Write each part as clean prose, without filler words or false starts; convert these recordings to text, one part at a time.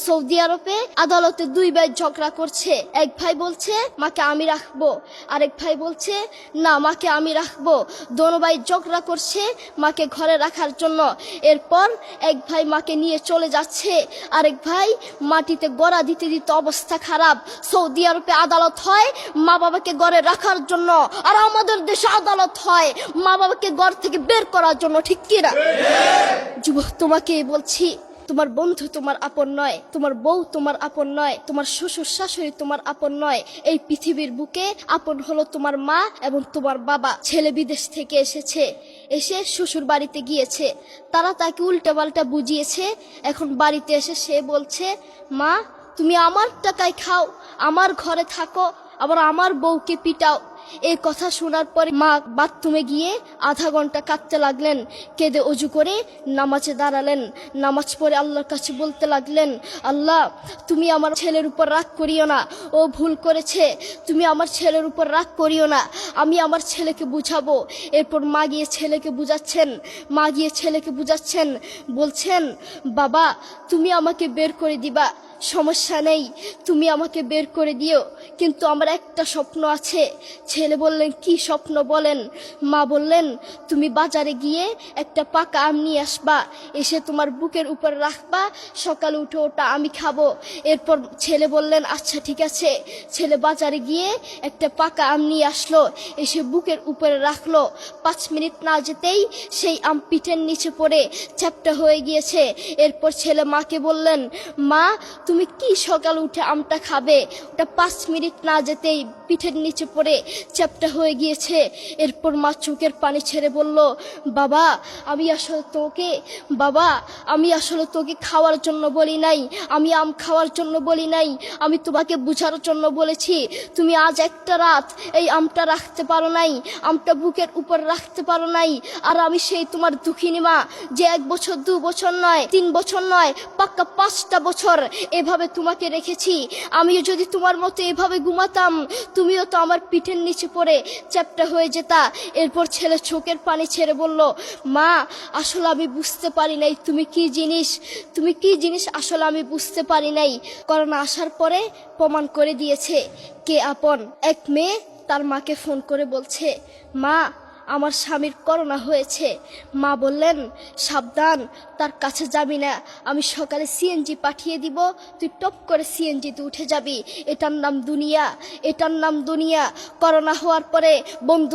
Saudi আরবে আদালতে দুই ভাই ঝগড়া করছে। এক ভাই বলছে মাকে আমি রাখবো, আরেক ভাই বলছে না মাকে আমি রাখবো। দোনো ভাই ঝগড়া করছে মাকে ঘরে রাখার জন্য। এরপর এক ভাই মাকে নিয়ে চলে যাচ্ছে, আরেক ভাই মাটিতে গড়া দিতে দিতে অবস্থা খারাপ। সৌদি আরবে আদালত হয় মা বাবাকে ঘরে রাখার জন্য, আর আমাদের দেশে আদালত হয় মা বাবাকে ঘর থেকে বের করার জন্য। ঠিক কিনা? যুবক, তোমাকে বলছি, তোমার বন্ধু তোমার আপন নয়, তোমার বউ তোমার আপন নয়, তোমার শ্বশুর শাশুড়ি তোমার আপন নয়। এই পৃথিবীর বুকে আপন হলো তোমার মা এবং তোমার বাবা। ছেলে বিদেশ থেকে এসেছে, এসে শ্বশুর বাড়িতে গিয়েছে, তারা তাকে উল্টা পাল্টা বুঝিয়েছে। এখন বাড়িতে এসে সে বলছে মা তুমি আমার টাকায় খাও, আমার ঘরে থাকো, আবার আমার বউকে পিটাও। এই কথা শোনার পরে মা বাথরুমে গিয়ে আধা ঘন্টা কাঁদতে লাগলেন। কেঁদে অজু করে নামাজে দাঁড়ালেন। নামাজ পড়ে আল্লাহর কাছে বলতে লাগলেন, আল্লাহ তুমি আমার ছেলের উপর রাগ করিও না, ও ভুল করেছে, তুমি আমার ছেলের উপর রাগ করিও না, আমি আমার ছেলেকে বুঝাবো। এরপর মা গিয়ে ছেলেকে বুঝাচ্ছেন, বলছেন বাবা তুমি আমাকে বের করে দিবা, সমস্যা নেই, তুমি আমাকে বের করে দিও, কিন্তু আমার একটা স্বপ্ন আছে। ছেলে বললেন কি স্বপ্ন বলেন? মা বললেন তুমি বাজারে গিয়ে একটা পাকা আম নিয়ে আসবা, এসে তোমার বুকের উপর রাখবা, সকালে উঠে ওটা আমি খাবো। এরপর ছেলে বললেন আচ্ছা ঠিক আছে। ছেলে বাজারে গিয়ে একটা পাকা আম নিয়ে আসলো, এসে বুকের উপরে রাখলো। 5 মিনিট না যেতেই সেই আম পিঠের নিচে পড়ে চ্যাপ্টা হয়ে গিয়েছে। এরপর ছেলে মাকে বললেন মা তুমি কি সকাল উঠে আমটা খাবে? ওটা 5 মিনিট না যেতেই পিঠের নিচে পড়ে চ্যাপ্টা হয়ে গিয়েছে। এরপর মা চোখের পানি ছেড়ে বলল বাবা আমি আসলে তোকে খাওয়ার জন্য বলি নাই, আমি আম খাওয়ার জন্য বলি নাই, আমি তোমাকে বুঝার জন্য বলেছি। তুমি আজ একটা রাত এই আমটা রাখতে পারো নাই, আমটা বুকের উপর রাখতে পারো নাই, আর আমি সেই তোমার দুঃখিনী মা যে 1 বছর 2 বছর নয় 3 বছর নয় পাক্কা 5টা বছর এভাবে তোমাকে রেখেছি। আমিও যদি তোমার মতো এভাবে ঘুমাতাম তুমিও তো আমার পিঠের নিচে পড়ে চ্যাপ্টা হয়ে যেতা। এরপর ছেলে চোখের পানি ছেড়ে বলল মা আসলে আমি বুঝতে পারি নাই তুমি কি জিনিস আসলে আমি বুঝতে পারি নাই। করোনা আসার পরে প্রমাণ করে দিয়েছে কে আপন। এক মেয়ে তার মাকে ফোন করে বলছে মা আমার স্বামীর করোনা হয়েছে। মা বললেন সাবধান, তার কাছে যাবি না, আমি সকালে সিএনজি পাঠিয়ে দিব, তুই টপ করে সিএনজিতে উঠে যাবি। এটার নাম দুনিয়া। করোনা হওয়ার পরে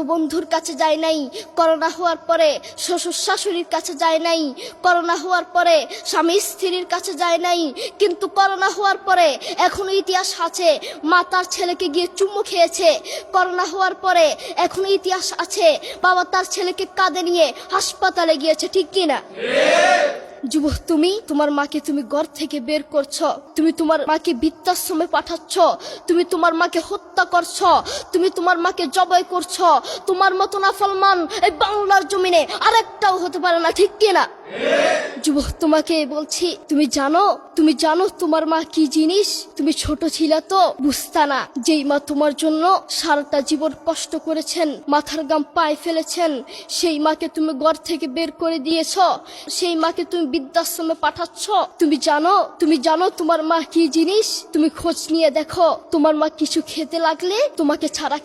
বন্ধুর কাছে যায় নাই, করোনা হওয়ার পরে শ্বশুর শাশুড়ির কাছে যায় নাই, করোনা হওয়ার পরে স্বামী স্ত্রীর কাছে যায় নাই, কিন্তু করোনা হওয়ার পরে এখনো ইতিহাস আছে মা তার ছেলেকে গিয়ে চুমু খেয়েছে। করোনা হওয়ার পরে এখনো ইতিহাস আছে বাবা তার ছেলেকে কাঁধে নিয়ে হাসপাতালে গিয়েছে। ঠিক কিনা? যুবক, তুমি তোমার মাকে তুমি ঘর থেকে বের করছো, তুমি তোমার মাকে বৃদ্ধাশ্রমে পাঠাচ্ছ, তুমি তোমার মাকে হত্যা করছো, তুমি তোমার মাকে জবাই করছো। তোমার মতো নাফরমান এই বাংলার জমিনে আরেকটাও হতে পারে না। ঠিক কিনা? যুবক, তোমাকে বলছি, তুমি জানো তোমার মা কি জিনিস? তুমি ছোট ছিলে তো বুঝতা না। যেই মা তোমার জন্য সারাটা জীবন কষ্ট করেছেন, মাথার গাম পায়ে ফেলেছেন, সেই মাকে তুমি ঘর থেকে বের করে দিয়েছো, সেই মাকে তুমি বৃদ্ধাশ্রমে পাঠাচ্ছ। তুমি জানো তোমার মা কি জিনিস? তুমি খোঁজ নিয়ে দেখো, তোমার মা কিছু খেতে লাগলে তোমাকে ছাড়া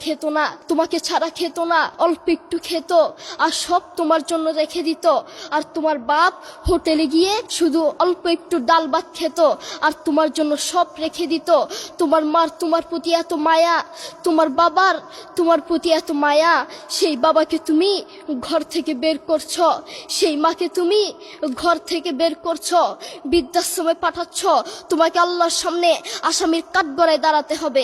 খেত না, অল্প একটু খেত, আর সব তোমার জন্য রেখে দিত। আর তোমার বাপ হোটেলে গিয়ে শুধু অল্প একটু ডাল ভাত খেত, আর তোমার জন্য সব রেখে দিত। তোমার মার তোমার প্রতি এত মায়া, তোমার বাবার তোমার প্রতি এত মায়া, সেই বাবাকে তুমি ঘর থেকে বের করছো, সেই মাকে তুমি ঘর থেকে বের করছো, বৃদ্ধাশ্রমে পাঠাচ্ছ। তোমাকে আল্লাহর সামনে আসামির কাঠগড়ায় দাঁড়াতে হবে।